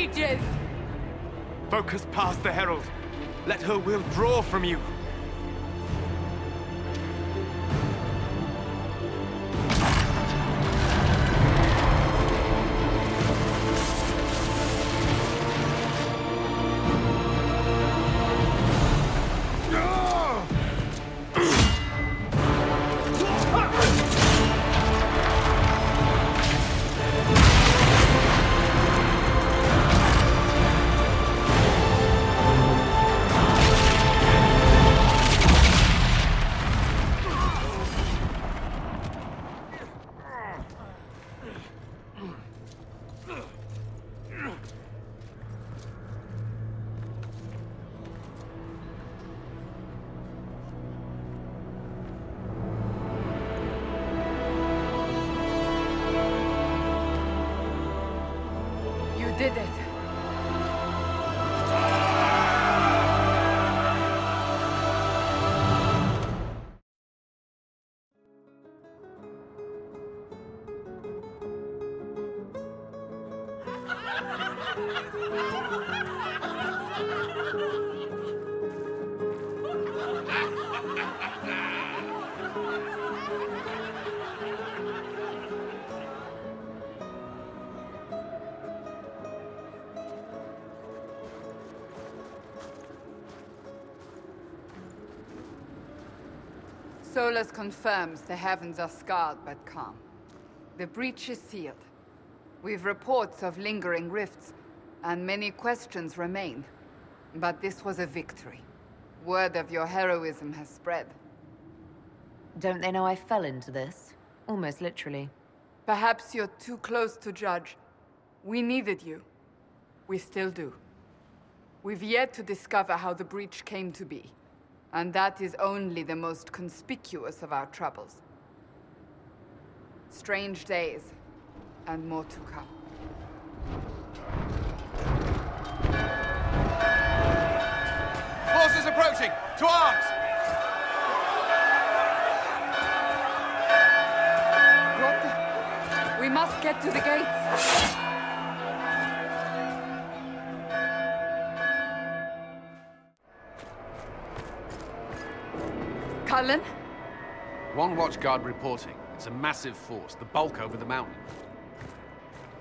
mages! Focus past the Herald. Let her will draw from you. Did it. Solus confirms the heavens are scarred but calm. The breach is sealed. We've reports of lingering rifts, and many questions remain. But this was a victory. Word of your heroism has spread. Don't they know I fell into this? Almost literally. Perhaps you're too close to judge. We needed you. We still do. We've yet to discover how the breach came to be. And that is only the most conspicuous of our troubles. Strange days, and more to come. Forces approaching! To arms! What the? We must get to the gates. Cullen? One watchguard reporting. It's a massive force, the bulk over the mountain.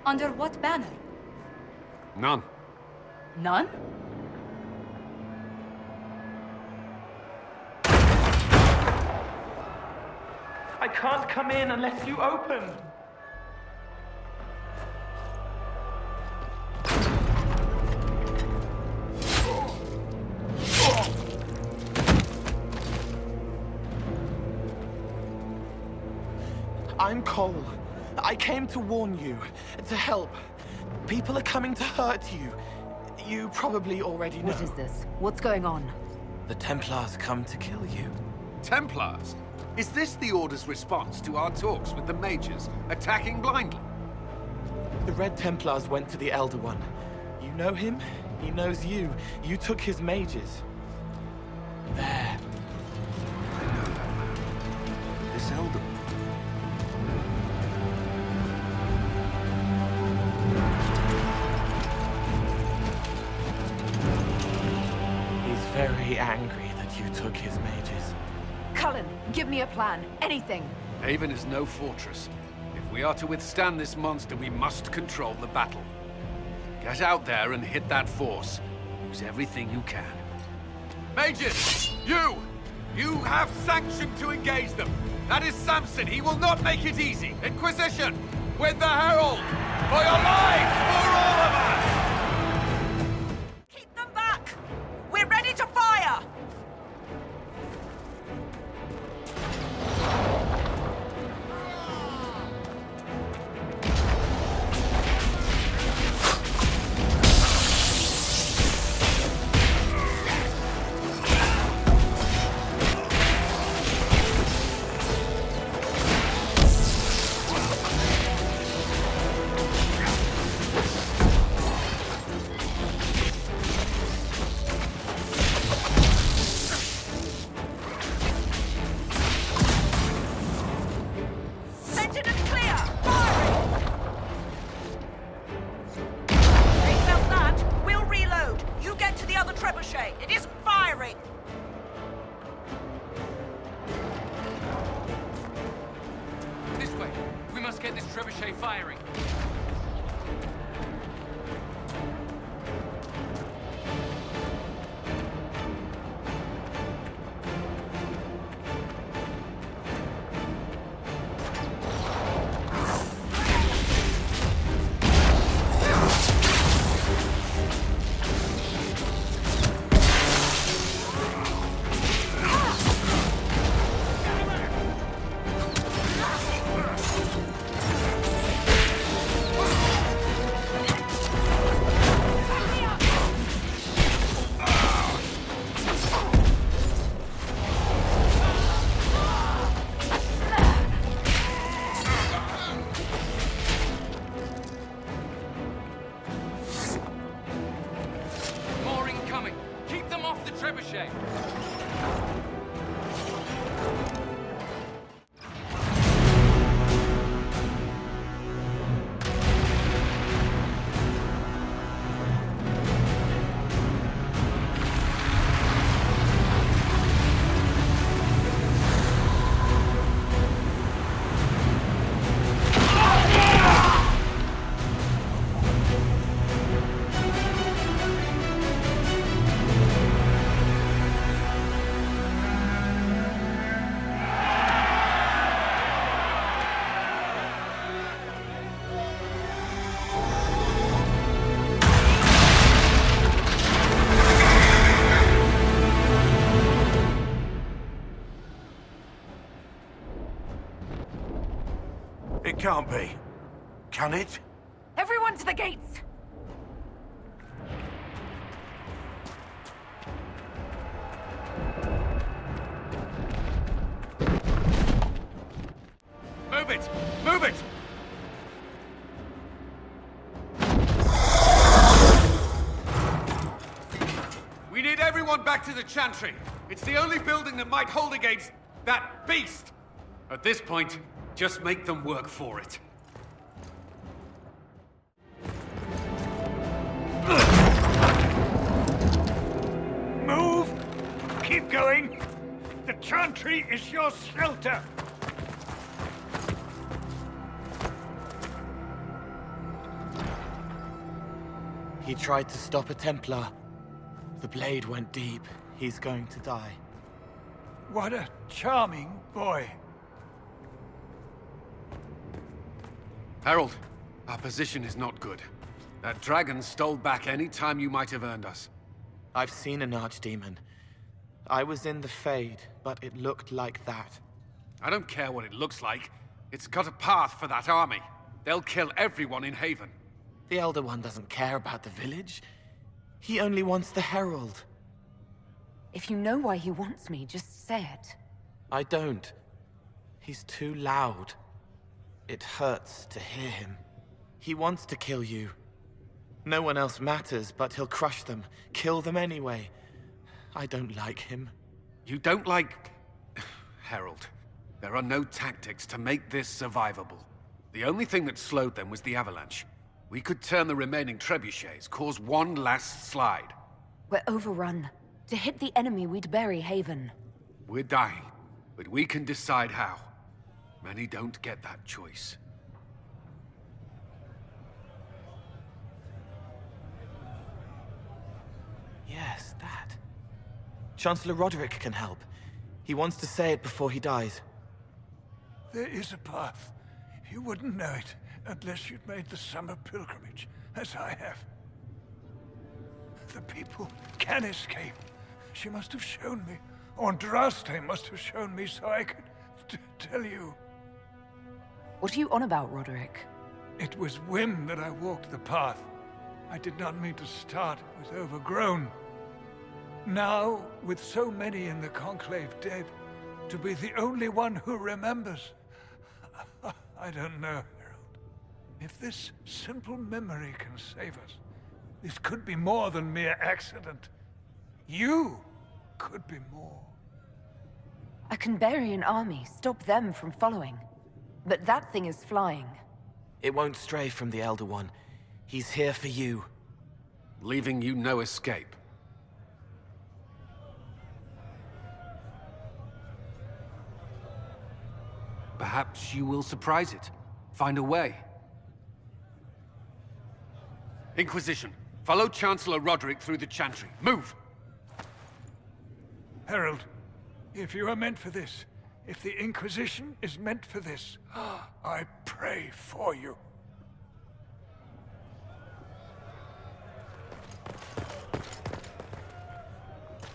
Under what banner? None. None? I can't come in unless you open. I'm Cole. I came to warn you, to help. People are coming to hurt you. You probably already know. What is this? What's going on? The Templars come to kill you. Templars? Is this the Order's response to our talks with the Mages, attacking blindly? The Red Templars went to the Elder One. You know him? He knows you. You took his mages. There. I know that man. This Elder. He's very angry that you took his mages. Cullen, give me a plan. Anything. Haven is no fortress. If we are to withstand this monster, we must control the battle. Get out there and hit that force. Use everything you can. Mages! You! You have sanction to engage them! That is Samson! He will not make it easy! Inquisition! With the Herald! For your lives! For all of us! Keep them back! We're ready to fire! trebuchet! It can't be. Can it? Everyone to the gates! Move it! Move it! We need everyone back to the Chantry. It's the only building that might hold against that beast. At this point, just make them work for it. Move! Keep going! The Chantry is your shelter! He tried to stop a Templar. The blade went deep. He's going to die. What a charming boy. Harold, our position is not good. That dragon stole back any time you might have earned us. I've seen an archdemon. I was in the Fade, but it looked like that. I don't care what it looks like. It's got a path for that army. They'll kill everyone in Haven. The Elder One doesn't care about the village. He only wants the Herald. If you know why he wants me, just say it. I don't. He's too loud. It hurts to hear him. He wants to kill you. No one else matters, but he'll crush them, kill them anyway. I don't like him. You don't like... Harold, there are no tactics to make this survivable. The only thing that slowed them was the avalanche. We could turn the remaining trebuchets, cause one last slide. We're overrun. To hit the enemy, we'd bury Haven. We're dying, but we can decide how. Many don't get that choice. Yes, that. Chancellor Roderick can help. He wants to say it before he dies. There is a path. You wouldn't know it unless you'd made the summer pilgrimage, as I have. The people can escape. She must have shown me. Or Andraste must have shown me so I could tell you. What are you on about, Roderick? It was whim that I walked the path. I did not mean to start. It was overgrown. Now, with so many in the Conclave dead, to be the only one who remembers... I don't know, Harold. If this simple memory can save us, this could be more than mere accident. You could be more. I can bury an army, stop them from following. But that thing is flying. It won't stray from the Elder One. He's here for you. Leaving you no escape. Perhaps you will surprise it. Find a way. Inquisition, follow Chancellor Roderick through the Chantry. Move! Harold, if you are meant for this, if the Inquisition is meant for this, I pray for you.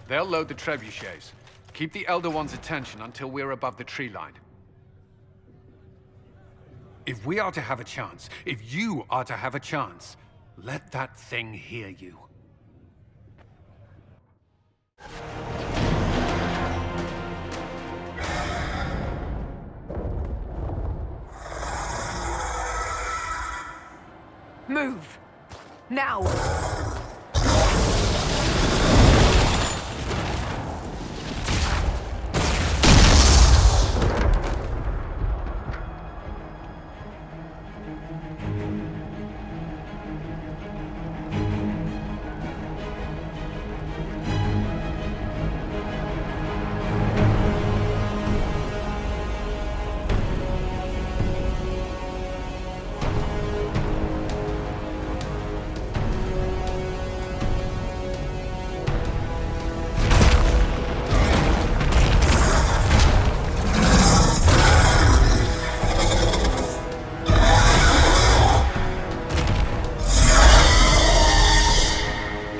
They'll load the trebuchets. Keep the Elder One's attention until we're above the tree line. If we are to have a chance, if you are to have a chance, let that thing hear you. Move! Now!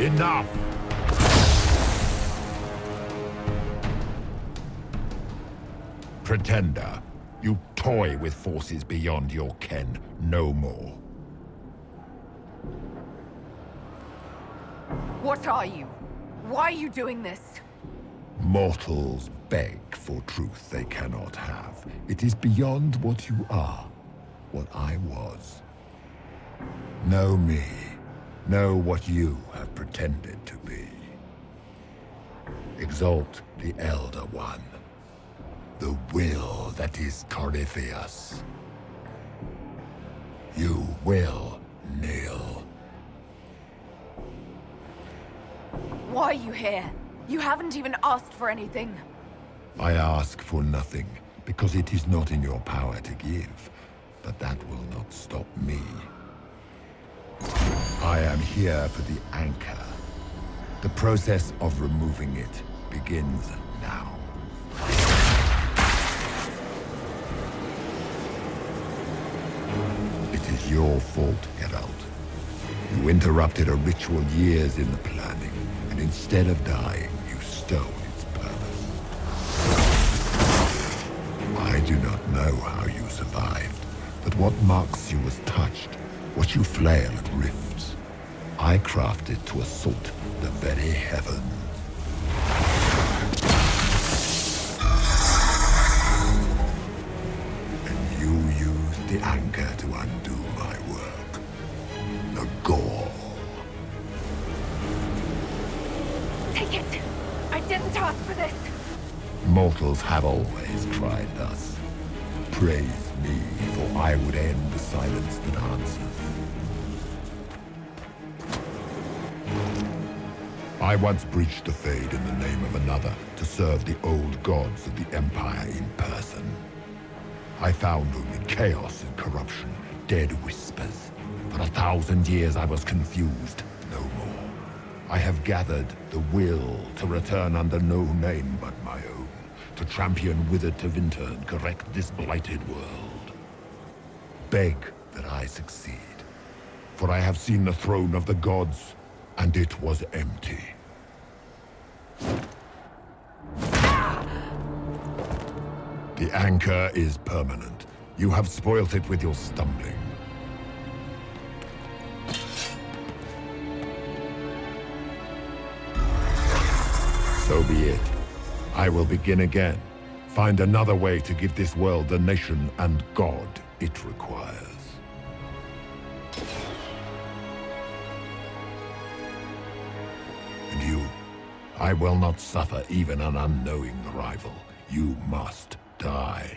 Enough! Pretender, you toy with forces beyond your ken no more. What are you? Why are you doing this? Mortals beg for truth they cannot have. It is beyond what you are, what I was. Know me. Know what you have pretended to be. Exalt the Elder One. The will that is Corypheus. You will kneel. Why are you here? You haven't even asked for anything. I ask for nothing, because it is not in your power to give. But that will not stop me. I am here for the anchor. The process of removing it begins now. It is your fault, Geralt. You interrupted a ritual years in the planning, and instead of dying, you stole its purpose. I do not know how you survived, but what marks you as touched, what you flail at rifts, I crafted to assault the very heavens. And you used the anchor to undo my work. The gore. Take it! I didn't ask for this! Mortals have always tried thus. Praise me, for I would end the silence that answers. I once breached the Fade in the name of another to serve the old gods of the Empire in person. I found only chaos and corruption, dead whispers. For 1,000 years I was confused, no more. I have gathered the will to return under no name but my own, to champion withered Tevinter and correct this blighted world. Beg that I succeed, for I have seen the throne of the gods, and it was empty. The anchor is permanent. You have spoilt it with your stumbling. So be it. I will begin again. Find another way to give this world the nation and God it requires. And you, I will not suffer even an unknowing rival. You must die.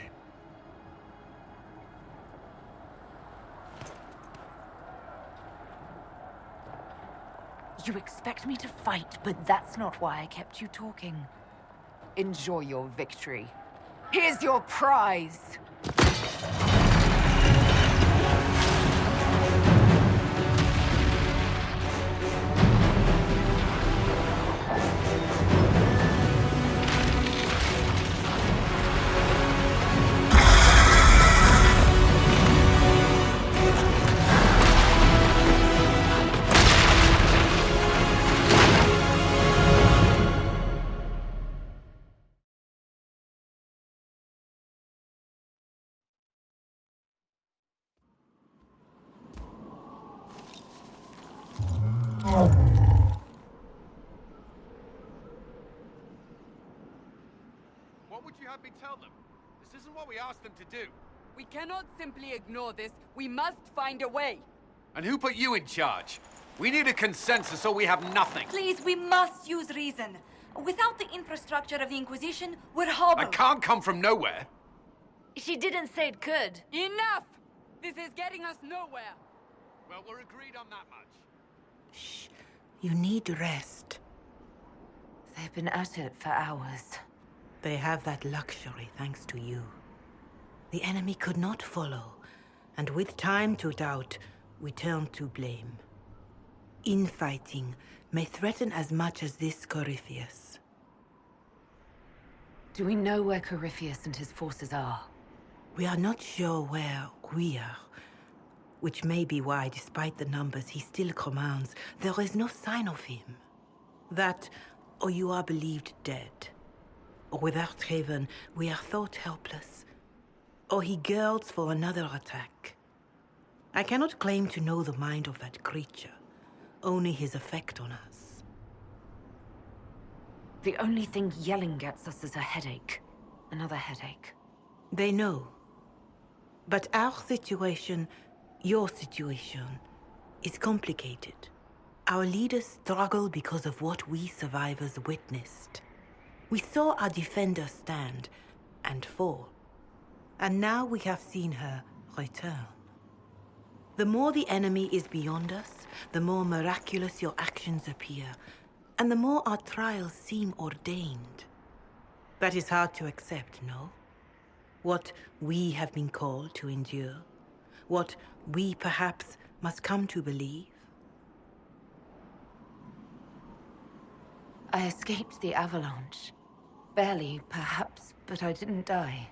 You expect me to fight, but that's not why I kept you talking. Enjoy your victory. Here's your prize! What would you have me tell them? This isn't what we asked them to do. We cannot simply ignore this. We must find a way. And who put you in charge? We need a consensus or we have nothing. Please, we must use reason. Without the infrastructure of the Inquisition, we're hobbled. I can't come from nowhere. She didn't say it could. Enough! This is getting us nowhere. Well, we're agreed on that much. Shh. You need rest. They've been at it for hours. They have that luxury thanks to you. The enemy could not follow, and with time to doubt, we turn to blame. Infighting may threaten as much as this Corypheus. Do we know where Corypheus and his forces are? We are not sure where we are. which may be why, despite the numbers he still commands, there is no sign of him. That, or you are believed dead. Or without Haven, we are thought helpless. Or he girds for another attack. I cannot claim to know the mind of that creature, only his effect on us. The only thing yelling gets us is a headache. Another headache. They know. But our situation, your situation, is complicated. Our leaders struggle because of what we survivors witnessed. We saw our defender stand and fall. And now we have seen her return. The more the enemy is beyond us, the more miraculous your actions appear, and the more our trials seem ordained. That is hard to accept, no? What we have been called to endure, what we perhaps must come to believe. I escaped the avalanche. Barely, perhaps, but I didn't die.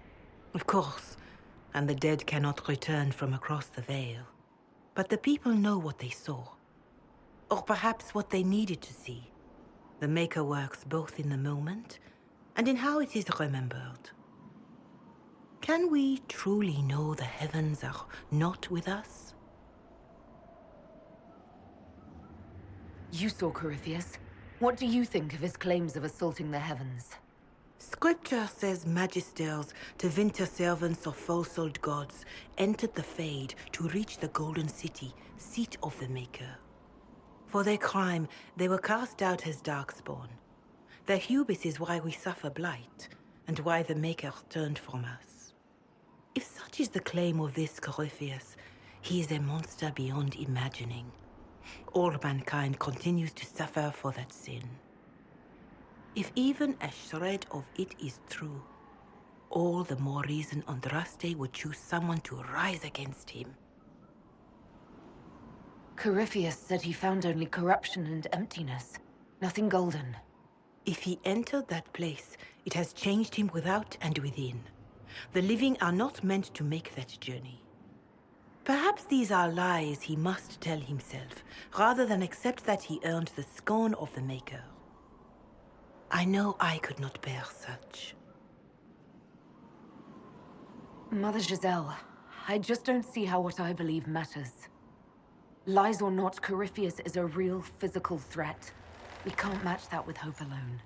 Of course, and the dead cannot return from across the veil. But the people know what they saw. Or perhaps what they needed to see. The Maker works both in the moment and in how it is remembered. Can we truly know the heavens are not with us? You saw Corypheus. What do you think of his claims of assaulting the heavens? Scripture says magisters, divinter servants of false-souled gods, entered the Fade to reach the Golden City, seat of the Maker. For their crime, they were cast out as darkspawn. Their hubris is why we suffer blight, and why the Maker turned from us. If such is the claim of this Corypheus, he is a monster beyond imagining. All mankind continues to suffer for that sin. If even a shred of it is true, all the more reason Andraste would choose someone to rise against him. Corypheus said he found only corruption and emptiness. Nothing golden. If he entered that place, it has changed him without and within. The living are not meant to make that journey. Perhaps these are lies he must tell himself, rather than accept that he earned the scorn of the Maker. I know I could not bear such. Mother Giselle, I just don't see how what I believe matters. Lies or not, Corypheus is a real physical threat. We can't match that with hope alone.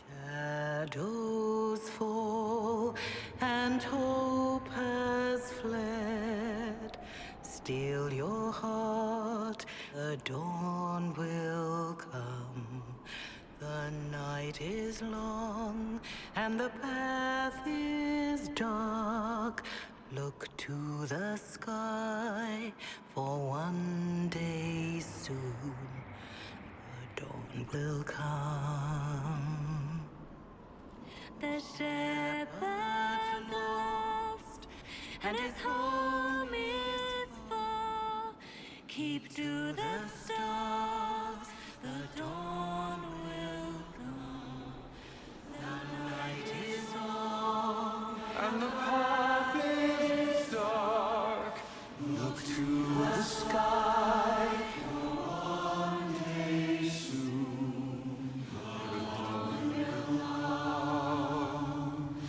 Shadows fall and hope has fled. Still your heart, the dawn will come. The night is long and the path is dark. Look to the sky, for one day soon the dawn will come. The shepherd's lost, and his home is far. Keep to the stars, the dawn will come. The night is long, And the path is dark. Look to the sky. One day soon, the dawn will come.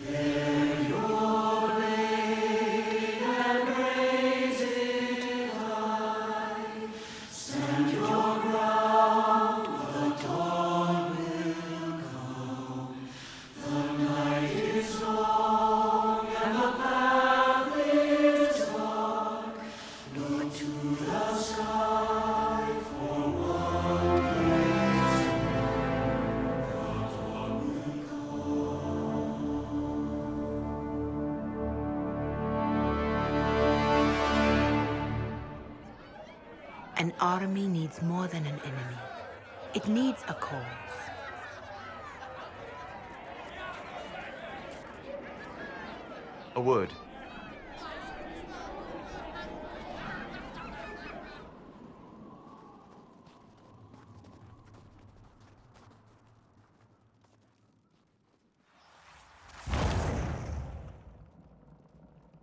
Bear your blade and raise it high. Stand your ground, the dawn will come. The night is long and the path is dark. Look to the sky for one day soon. The dawn will An army needs more than an enemy. It needs a cause. A word.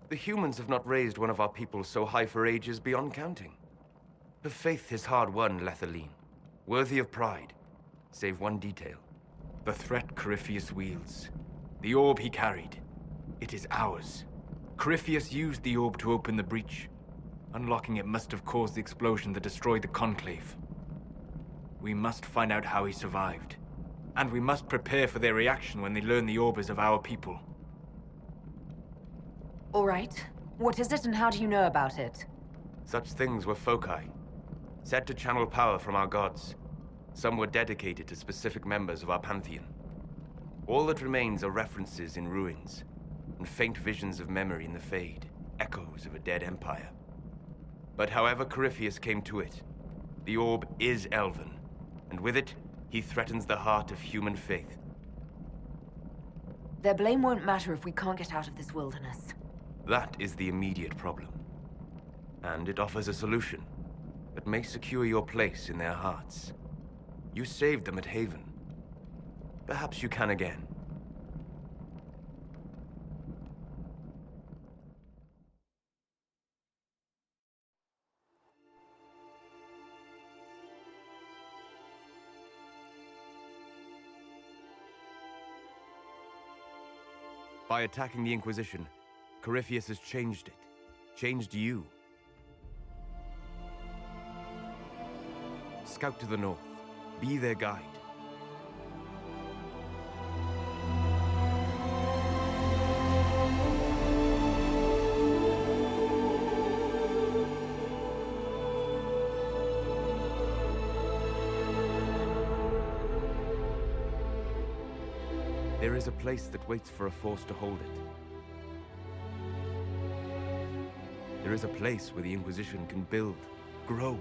The humans have not raised one of our people so high for ages beyond counting. Her faith is hard-won, Lethaline. Worthy of pride, save one detail. The threat Corypheus wields. The orb he carried. It is ours. Corypheus used the orb to open the breach. Unlocking it must have caused the explosion that destroyed the Conclave. We must find out how he survived. And we must prepare for their reaction when they learn the orb is of our people. All right. What is it and how do you know about it? Such things were foci, said to channel power from our gods. Some were dedicated to specific members of our pantheon. All that remains are references in ruins, and faint visions of memory in the Fade, echoes of a dead empire. But however Corypheus came to it, the orb is Elven, and with it, he threatens the heart of human faith. Their blame won't matter if we can't get out of this wilderness. That is the immediate problem. And it offers a solution that may secure your place in their hearts. You saved them at Haven. Perhaps you can again. By attacking the Inquisition, Corypheus has changed it. Changed you. Scout to the north. Be their guide. There is a place that waits for a force to hold it. There is a place where the Inquisition can build, grow.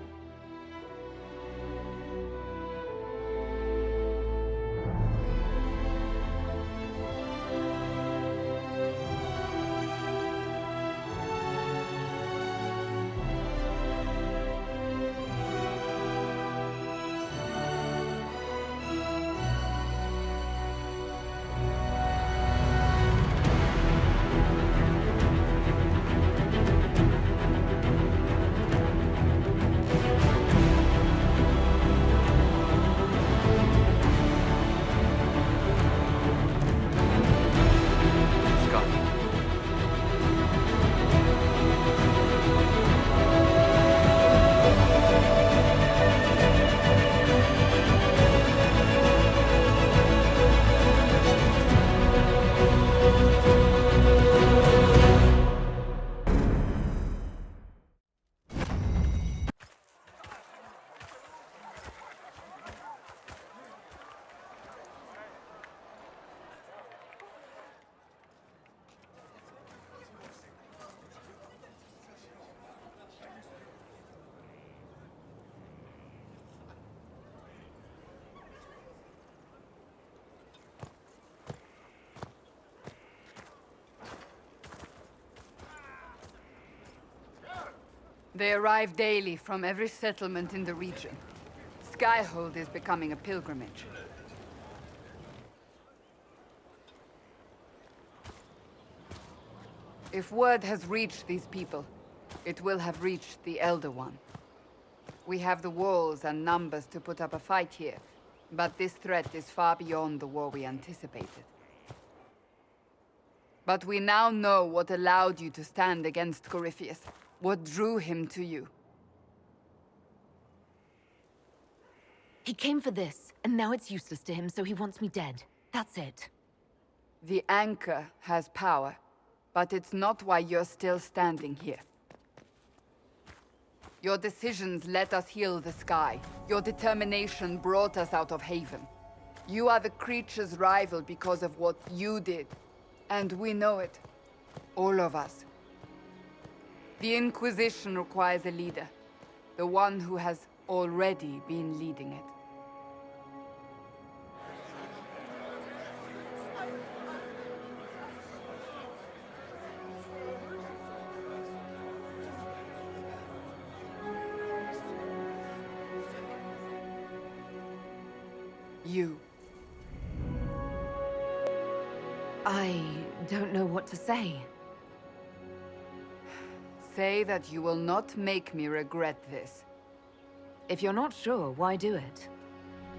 They arrive daily from every settlement in the region. Skyhold is becoming a pilgrimage. If word has reached these people, it will have reached the Elder One. We have the walls and numbers to put up a fight here, but this threat is far beyond the war we anticipated. But we now know what allowed you to stand against Corypheus. What drew him to you? He came for this, and now it's useless to him, so he wants me dead. That's it. The anchor has power, but it's not why you're still standing here. Your decisions let us heal the sky. Your determination brought us out of Haven. You are the creature's rival because of what you did, and we know it. All of us. The Inquisition requires a leader, the one who has already been leading it. you. I don't know what to say. Say that you will not make me regret this. If you're not sure, why do it?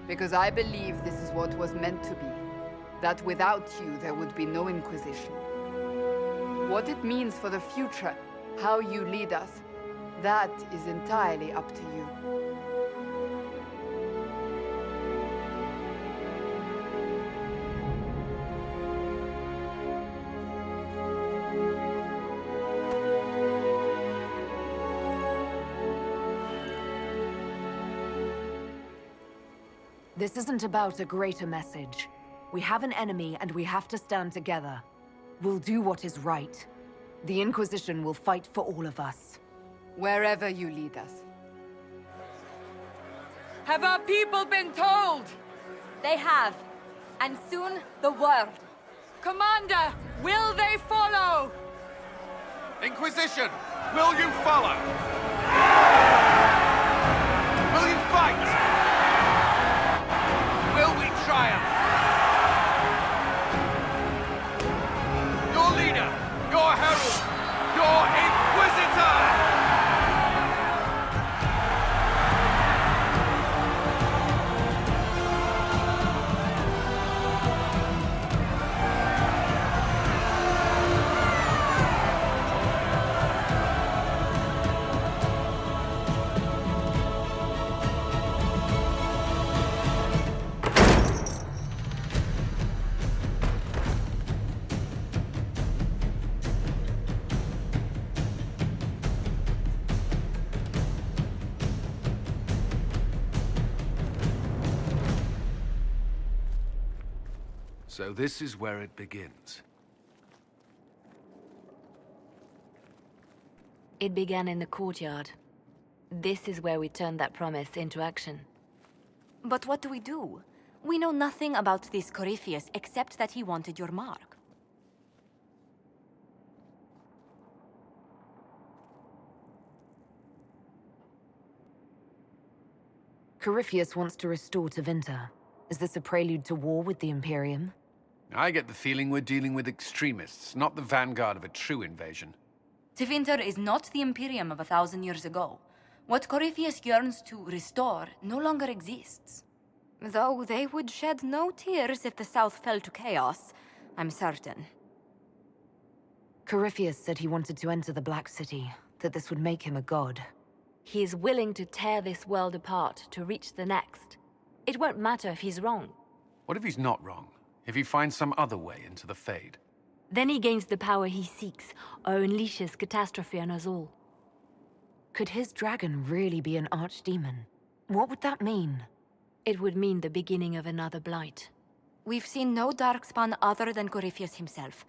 Because I believe this is what was meant to be. That without you, there would be no Inquisition. What it means for the future, how you lead us, that is entirely up to you. This isn't about a greater message. We have an enemy and we have to stand together. We'll do what is right. The Inquisition will fight for all of us. Wherever you lead us. Have our people been told? They have. And soon, the world. Commander, will they follow? Inquisition, will you follow? Will you fight? Will we triumph? Your leader, your herald, your inquisitor! So this is where it begins. It began in the courtyard. This is where we turned that promise into action. But what do we do? We know nothing about this Corypheus except that he wanted your mark. Corypheus wants to restore Tevinter. Is this a prelude to war with the Imperium? I get the feeling we're dealing with extremists, not the vanguard of a true invasion. Tevinter is not the Imperium of 1,000 years ago. What Corypheus yearns to restore no longer exists. Though they would shed no tears if the South fell to chaos, I'm certain. Corypheus said he wanted to enter the Black City, that this would make him a god. He is willing to tear this world apart to reach the next. It won't matter if he's wrong. What if he's not wrong? If he finds some other way into the Fade? Then he gains the power he seeks, or unleashes catastrophe on us all. Could his dragon really be an archdemon? What would that mean? It would mean the beginning of another blight. We've seen no darkspawn other than Corypheus himself.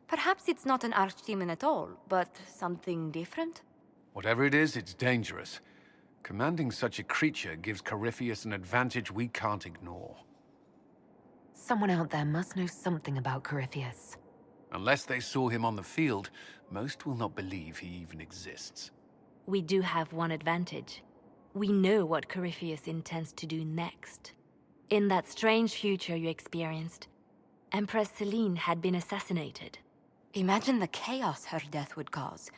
Perhaps it's not an archdemon at all, but something different? Whatever it is, it's dangerous. Commanding such a creature gives Corypheus an advantage we can't ignore. Someone out there must know something about Corypheus. Unless they saw him on the field, most will not believe he even exists. We do have one advantage. We know what Corypheus intends to do next. In that strange future you experienced, Empress Selene had been assassinated. Imagine the chaos her death would cause.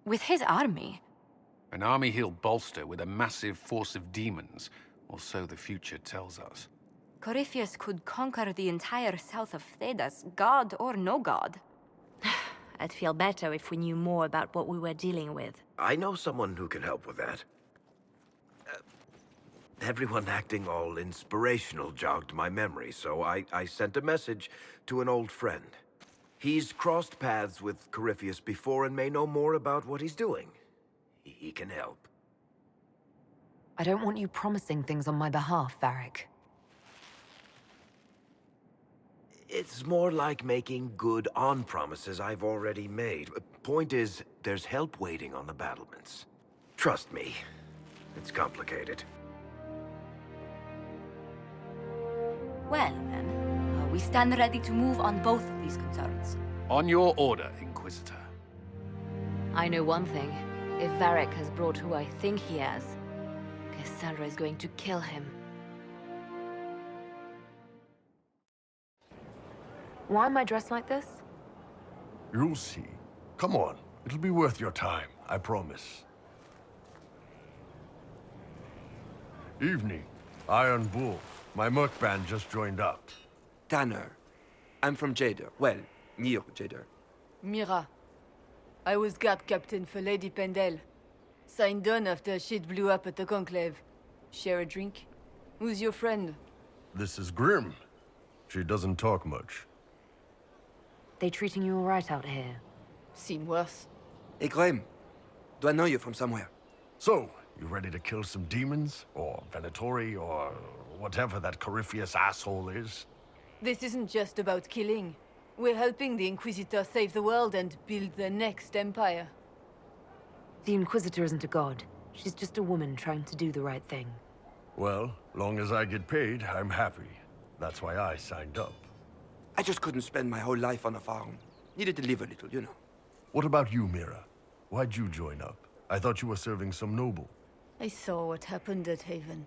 With his army. An army he'll bolster with a massive force of demons, or so the future tells us. Corypheus could conquer the entire south of Thedas, god or no god. I'd feel better if we knew more about what we were dealing with. I know someone who can help with that. Everyone acting all inspirational jogged my memory, so I sent a message to an old friend. He's crossed paths with Corypheus before and may know more about what he's doing. He can help. I don't want you promising things on my behalf, Varric. It's more like making good on promises I've already made. Point is, there's help waiting on the battlements. Trust me, it's complicated. Well, then, we stand ready to move on both of these concerns. On your order, Inquisitor. I know one thing. If Varric has brought who I think he has, Cassandra is going to kill him. Why am I dressed like this? You'll see. Come on. It'll be worth your time, I promise. Evening. Iron Bull. My merc band just joined up. Tanner. I'm from Jader. Well, near Jader. Mira. I was guard captain for Lady Pendel. Signed on after shit blew up at the Conclave. Share a drink? Who's your friend? This is Grim. She doesn't talk much. They treating you all right out here? Seem worse. Hey, Graham. Do I know you from somewhere? So, you ready to kill some demons? Or Venatori, or whatever that Corypheus asshole is? This isn't just about killing. We're helping the Inquisitor save the world and build the next empire. The Inquisitor isn't a god. She's just a woman trying to do the right thing. Well, long as I get paid, I'm happy. That's why I signed up. I just couldn't spend my whole life on a farm. Needed to live a little, you know. What about you, Mira? Why'd you join up? I thought you were serving some noble. I saw what happened at Haven.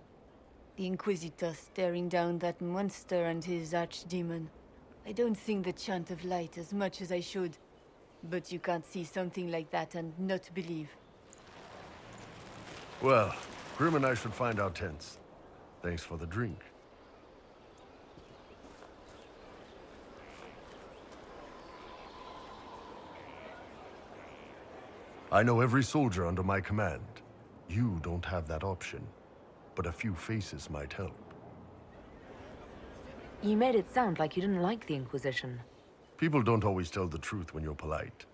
The Inquisitor staring down that monster and his archdemon. I don't sing the chant of light as much as I should. But you can't see something like that and not believe. Well, Grim and I should find our tents. Thanks for the drink. I know every soldier under my command. You don't have that option, but a few faces might help. You made it sound like you didn't like the Inquisition. People don't always tell the truth when you're polite.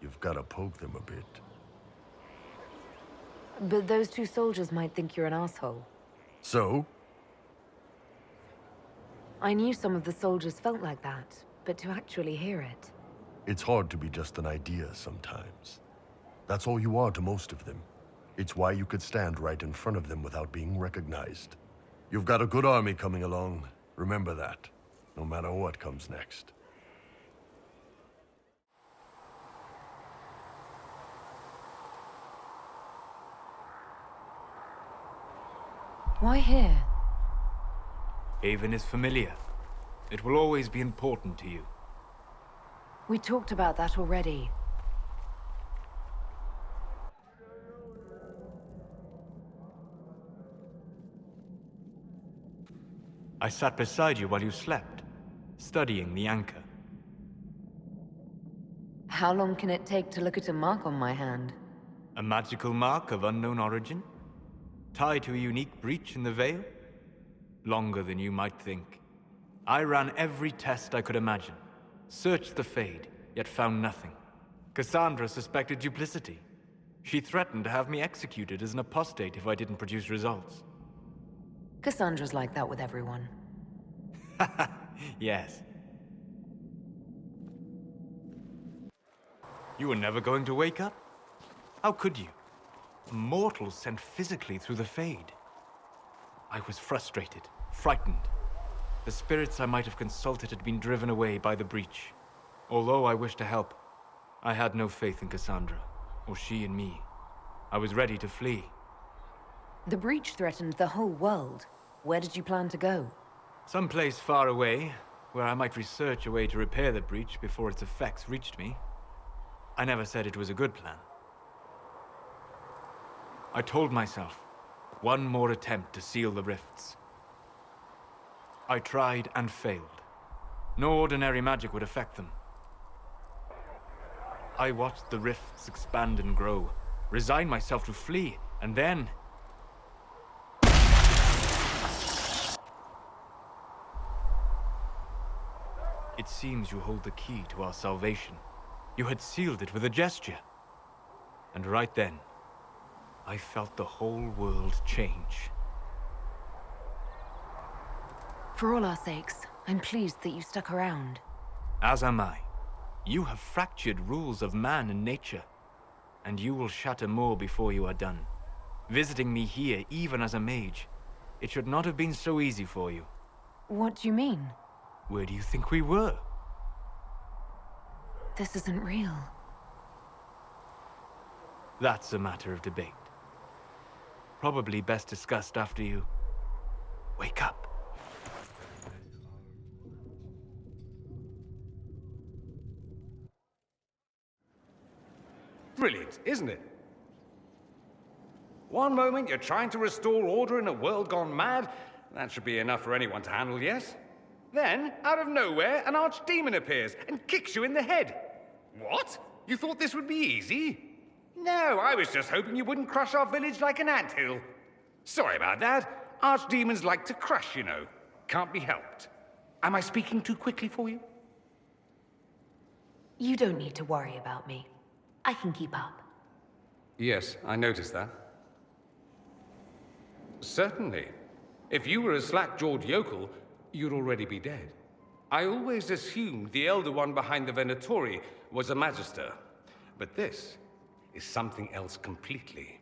You've got to poke them a bit. But those two soldiers might think you're an asshole. So? I knew some of the soldiers felt like that, but to actually hear it... It's hard to be just an idea sometimes. That's all you are to most of them. It's why you could stand right in front of them without being recognized. You've got a good army coming along. Remember that, no matter what comes next. Why here? Haven is familiar. It will always be important to you. We talked about that already. I sat beside you while you slept, studying the anchor. How long can it take to look at a mark on my hand? A magical mark of unknown origin? Tied to a unique breach in the veil? Longer than you might think. I ran every test I could imagine. Searched the Fade, yet found nothing. Cassandra suspected duplicity. She threatened to have me executed as an apostate if I didn't produce results. Cassandra's like that with everyone. Yes. You were never going to wake up? How could you? A mortal sent physically through the Fade. I was frustrated, frightened. The spirits I might have consulted had been driven away by the breach. Although I wished to help, I had no faith in Cassandra, or she in me. I was ready to flee. The breach threatened the whole world. Where did you plan to go? Someplace far away, where I might research a way to repair the breach before its effects reached me. I never said it was a good plan. I told myself, one more attempt to seal the rifts. I tried and failed. No ordinary magic would affect them. I watched the rifts expand and grow, resigned myself to flee, and then... It seems you hold the key to our salvation. You had sealed it with a gesture. And right then, I felt the whole world change. For all our sakes, I'm pleased that you stuck around. As am I. You have fractured rules of man and nature, and you will shatter more before you are done. Visiting me here, even as a mage, it should not have been so easy for you. What do you mean? Where do you think we were? This isn't real. That's a matter of debate. Probably best discussed after you wake up. isn't it? One moment you're trying to restore order in a world gone mad. That should be enough for anyone to handle, yes? Then, out of nowhere, an archdemon appears and kicks you in the head. What? You thought this would be easy? No, I was just hoping you wouldn't crush our village like an anthill. Sorry about that. Archdemons like to crush, you know. Can't be helped. Am I speaking too quickly for you? You don't need to worry about me. I can keep up. Yes, I noticed that. Certainly. If you were a slack-jawed yokel, you'd already be dead. I always assumed the Elder One behind the Venatori was a Magister. But this is something else completely.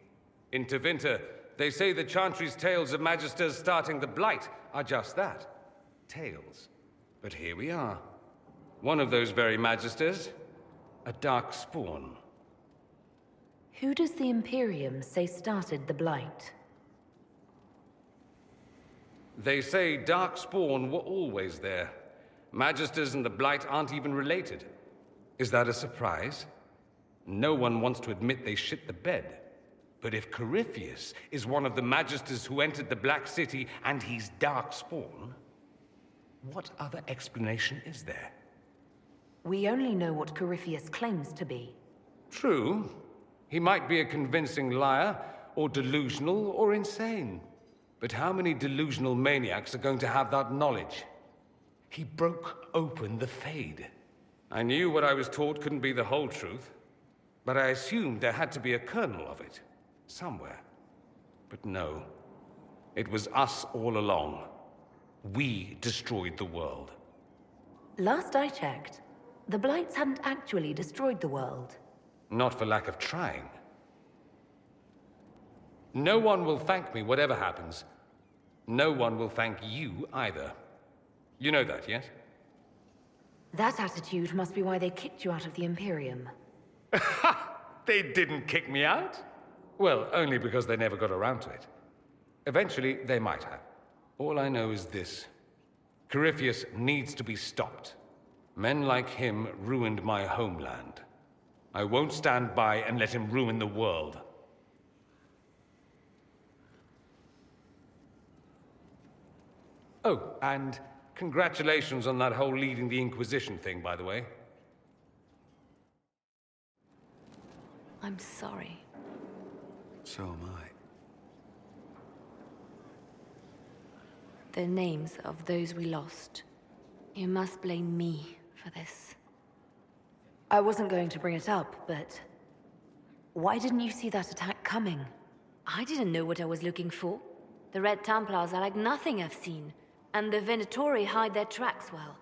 In Tevinter, they say the Chantry's tales of Magisters starting the Blight are just that. Tales. But here we are. One of those very Magisters, a dark spawn. Who does the Imperium say started the Blight? They say dark spawn were always there. Magisters and the Blight aren't even related. Is that a surprise? No one wants to admit they shit the bed. But if Corypheus is one of the Magisters who entered the Black City and he's dark spawn, what other explanation is there? We only know what Corypheus claims to be. True. He might be a convincing liar, or delusional, or insane. But how many delusional maniacs are going to have that knowledge? He broke open the Fade. I knew what I was taught couldn't be the whole truth, but I assumed there had to be a kernel of it, somewhere. But no, it was us all along. We destroyed the world. Last I checked, the Blights hadn't actually destroyed the world. Not for lack of trying. No one will thank me whatever happens. No one will thank you either. You know that, yes? That attitude must be why they kicked you out of the Imperium. They didn't kick me out? Well, only because they never got around to it. Eventually, they might have. All I know is this. Corypheus needs to be stopped. Men like him ruined my homeland. I won't stand by and let him ruin the world. Oh, and congratulations on that whole leading the Inquisition thing, by the way. I'm sorry. So am I. The names of those we lost. You must blame me for this. I wasn't going to bring it up, but... why didn't you see that attack coming? I didn't know what I was looking for. The Red Templars are like nothing I've seen, and the Venatori hide their tracks well.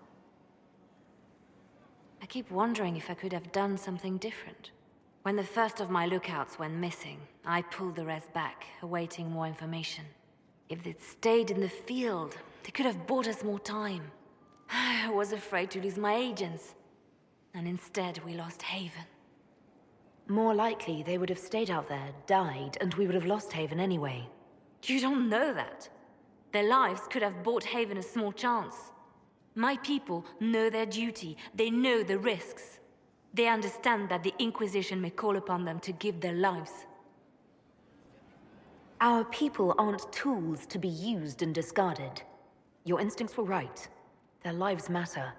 I keep wondering if I could have done something different. When the first of my lookouts went missing, I pulled the rest back, awaiting more information. If they'd stayed in the field, they could have bought us more time. I was afraid to lose my agents. And instead, we lost Haven. More likely, they would have stayed out there, died, and we would have lost Haven anyway. You don't know that. Their lives could have bought Haven a small chance. My people know their duty. They know the risks. They understand that the Inquisition may call upon them to give their lives. Our people aren't tools to be used and discarded. Your instincts were right. Their lives matter.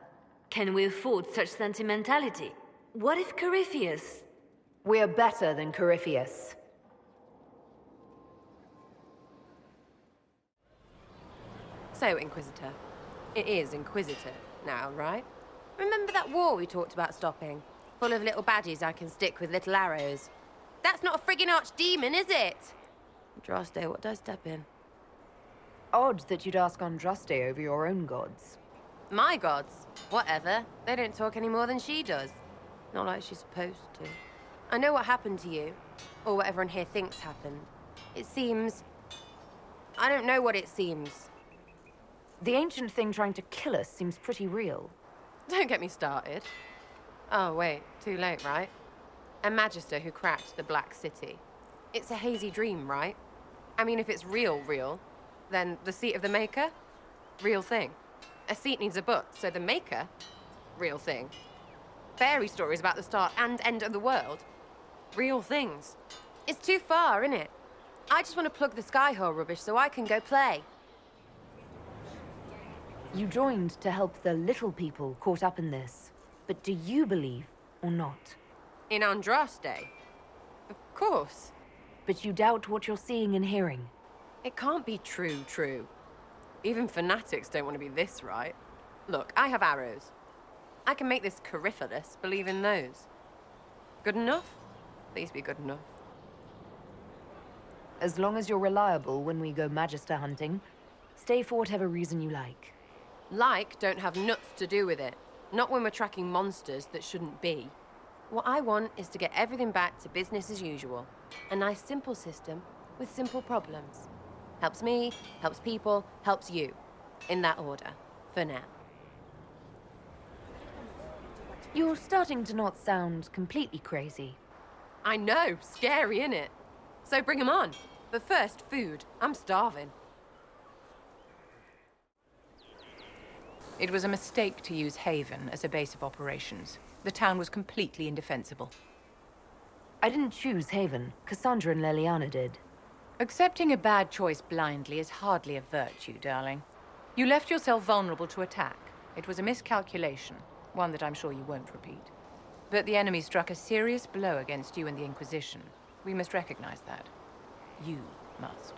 Can we afford such sentimentality? What if Corypheus... We're better than Corypheus. So, Inquisitor. It is Inquisitor now, right? Remember that war we talked about stopping? Full of little baddies I can stick with little arrows. That's not a friggin' archdemon, is it? Andraste, what did I step in? Odd that you'd ask Andraste over your own gods. My gods? Whatever. They don't talk any more than she does. Not like she's supposed to. I know what happened to you. Or what everyone here thinks happened. It seems... I don't know what it seems. The ancient thing trying to kill us seems pretty real. Don't get me started. Oh, wait. Too late, right? A Magister who cracked the Black City. It's a hazy dream, right? I mean, if it's real, then the seat of the Maker? Real thing. A seat needs a book, so the Maker? Real thing. Fairy stories about the start and end of the world? Real things. It's too far, innit? I just want to plug the Skyhole rubbish so I can go play. You joined to help the little people caught up in this. But do you believe or not? In Andraste? Of course. But you doubt what you're seeing and hearing. It can't be true. Even fanatics don't want to be this right. Look, I have arrows. I can make this Corypheus believe in those. Good enough? Please be good enough. As long as you're reliable when we go Magister hunting, stay for whatever reason you like. Like don't have nuts to do with it. Not when we're tracking monsters that shouldn't be. What I want is to get everything back to business as usual. A nice simple system with simple problems. Helps me, helps people, helps you. In that order, for now. You're starting to not sound completely crazy. I know, scary, innit? So bring 'em on. But first, food. I'm starving. It was a mistake to use Haven as a base of operations. The town was completely indefensible. I didn't choose Haven. Cassandra and Leliana did. Accepting a bad choice blindly is hardly a virtue, darling. You left yourself vulnerable to attack. It was a miscalculation, one that I'm sure you won't repeat. But the enemy struck a serious blow against you and the Inquisition. We must recognize that. You must.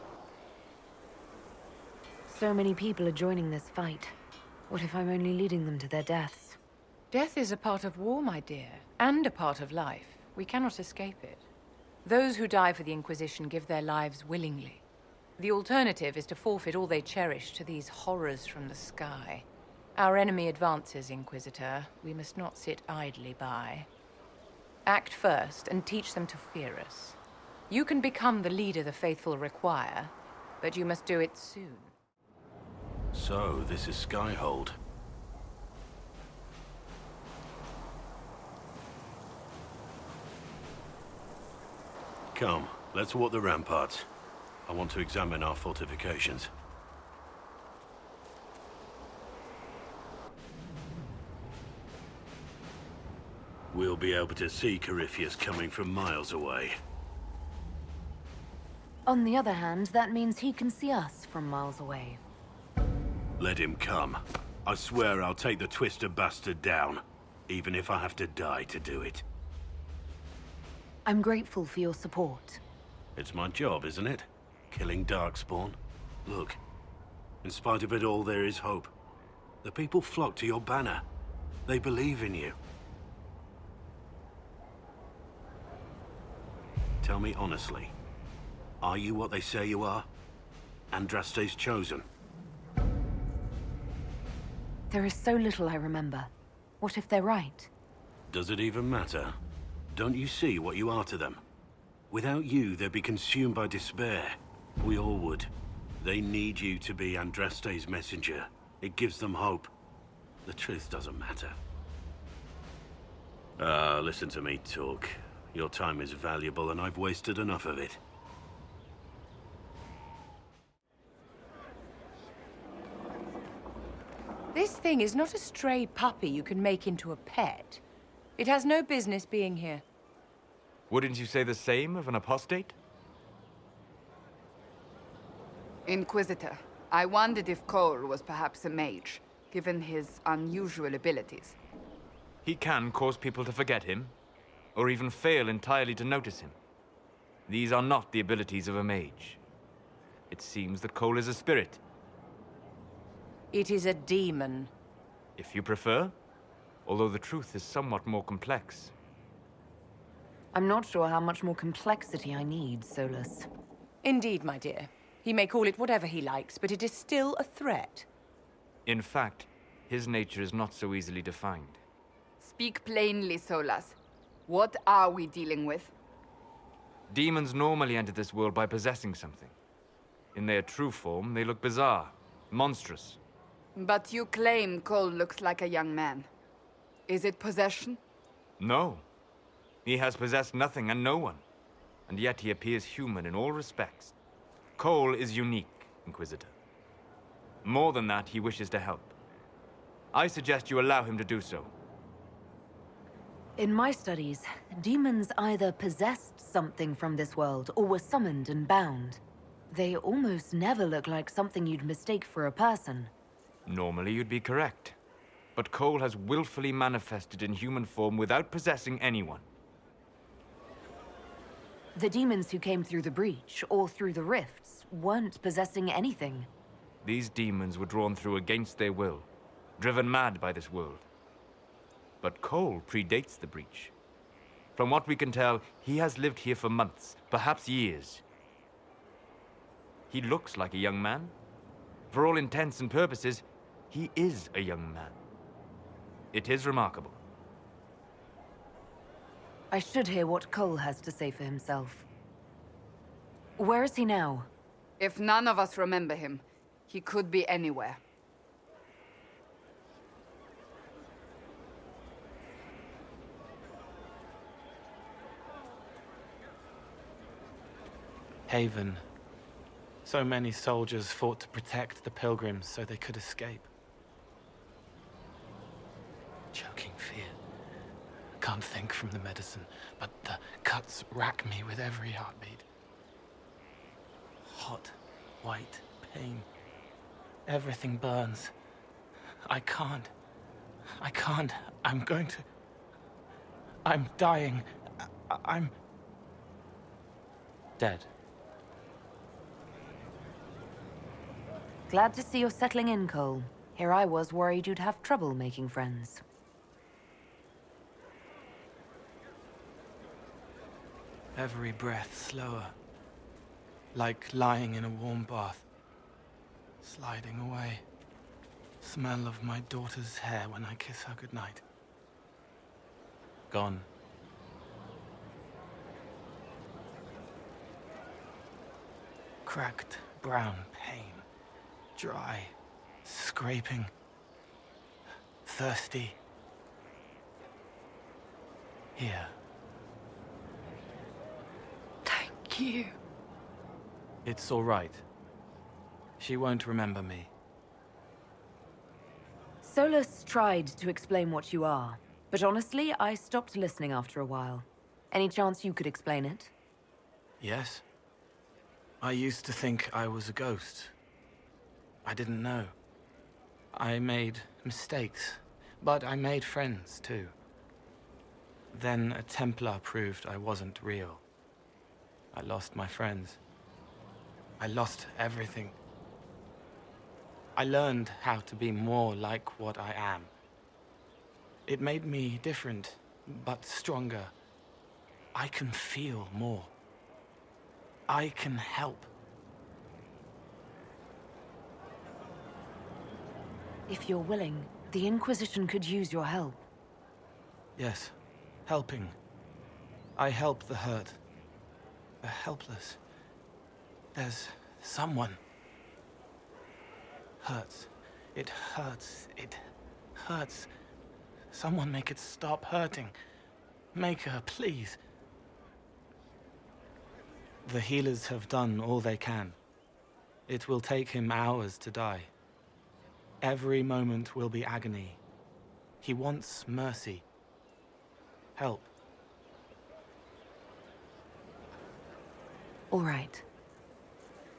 So many people are joining this fight. What if I'm only leading them to their deaths? Death is a part of war, my dear, and a part of life. We cannot escape it. Those who die for the Inquisition give their lives willingly. The alternative is to forfeit all they cherish to these horrors from the sky. Our enemy advances, Inquisitor. We must not sit idly by. Act first and teach them to fear us. You can become the leader the faithful require, but you must do it soon. So, this is Skyhold. Come, let's walk the ramparts. I want to examine our fortifications. We'll be able to see Corypheus coming from miles away. On the other hand, that means he can see us from miles away. Let him come. I swear I'll take the Twister bastard down, even if I have to die to do it. I'm grateful for your support. It's my job, isn't it? Killing Darkspawn. Look, in spite of it all, there is hope. The people flock to your banner. They believe in you. Tell me honestly, are you what they say you are? Andraste's chosen? There is so little I remember. What if they're right? Does it even matter? Don't you see what you are to them? Without you, they'd be consumed by despair. We all would. They need you to be Andraste's messenger. It gives them hope. The truth doesn't matter. Listen to me talk. Your time is valuable, and I've wasted enough of it. This thing is not a stray puppy you can make into a pet. It has no business being here. Wouldn't you say the same of an apostate? Inquisitor, I wondered if Cole was perhaps a mage, given his unusual abilities. He can cause people to forget him, or even fail entirely to notice him. These are not the abilities of a mage. It seems that Cole is a spirit. It is a demon. If you prefer, although the truth is somewhat more complex. I'm not sure how much more complexity I need, Solus. Indeed, my dear. He may call it whatever he likes, but it is still a threat. In fact, his nature is not so easily defined. Speak plainly, Solus. What are we dealing with? Demons normally enter this world by possessing something. In their true form, they look bizarre, monstrous. But you claim Cole looks like a young man. Is it possession? No. He has possessed nothing and no one. And yet he appears human in all respects. Cole is unique, Inquisitor. More than that, he wishes to help. I suggest you allow him to do so. In my studies, demons either possessed something from this world or were summoned and bound. They almost never look like something you'd mistake for a person. Normally you'd be correct. But Cole has willfully manifested in human form without possessing anyone. The demons who came through the breach, or through the rifts, weren't possessing anything. These demons were drawn through against their will, driven mad by this world. But Cole predates the breach. From what we can tell, he has lived here for months, perhaps years. He looks like a young man. For all intents and purposes, he is a young man. It is remarkable. I should hear what Cole has to say for himself. Where is he now? If none of us remember him, he could be anywhere. Haven. So many soldiers fought to protect the pilgrims so they could escape. Choking fear. Can't think from the medicine, but the cuts rack me with every heartbeat. Hot, white pain. Everything burns. I can't. I'm going to... I'm dying. I'm... dead. Glad to see you're settling in, Cole. Here I was worried you'd have trouble making friends. Every breath slower. Like lying in a warm bath. Sliding away. Smell of my daughter's hair when I kiss her goodnight. Gone. Cracked brown pain. Dry. Scraping. Thirsty. Here. Thank you. It's all right. She won't remember me. Solus tried to explain what you are, but honestly, I stopped listening after a while. Any chance you could explain it? Yes. I used to think I was a ghost. I didn't know. I made mistakes, but I made friends too. Then a Templar proved I wasn't real. I lost my friends. I lost everything. I learned how to be more like what I am. It made me different, but stronger. I can feel more. I can help. If you're willing, the Inquisition could use your help. Yes, helping. I help the hurt. The helpless. There's someone. Hurts. It hurts. It hurts. Someone make it stop hurting. Make her, please. The healers have done all they can. It will take him hours to die. Every moment will be agony. He wants mercy. Help. All right.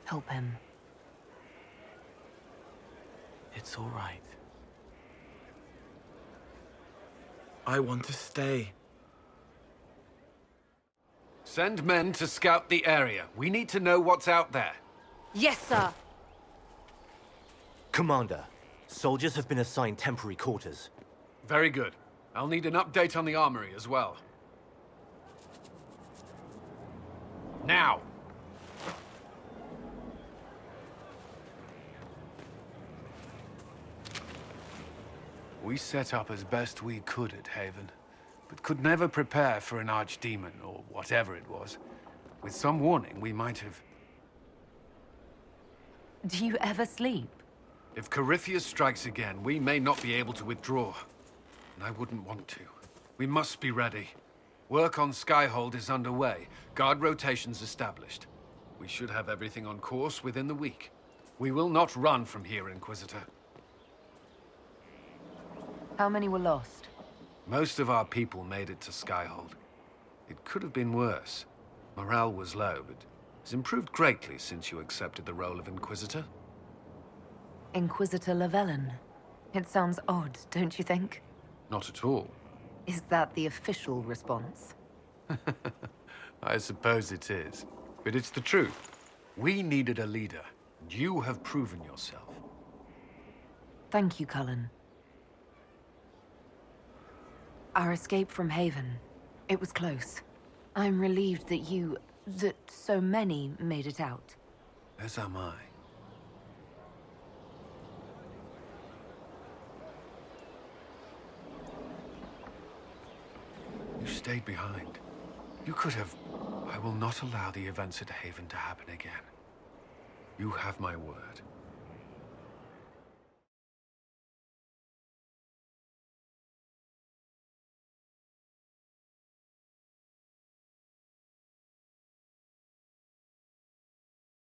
Help him. It's all right. I want to stay. Send men to scout the area. We need to know what's out there. Yes, sir. Commander, soldiers have been assigned temporary quarters. Very good. I'll need an update on the armory as well. Now! We set up as best we could at Haven, but could never prepare for an archdemon, or whatever it was. With some warning, we might have... Do you ever sleep? If Corypheus strikes again, we may not be able to withdraw. And I wouldn't want to. We must be ready. Work on Skyhold is underway. Guard rotations established. We should have everything on course within the week. We will not run from here, Inquisitor. How many were lost? Most of our people made it to Skyhold. It could have been worse. Morale was low, but it's improved greatly since you accepted the role of Inquisitor. Inquisitor Llewellyn. It sounds odd, don't you think? Not at all. Is that the official response? I suppose it is. But it's the truth. We needed a leader, and you have proven yourself. Thank you, Cullen. Our escape from Haven. It was close. I'm relieved that so many made it out. As am I. You stayed behind. You could have... I will not allow the events at Haven to happen again. You have my word.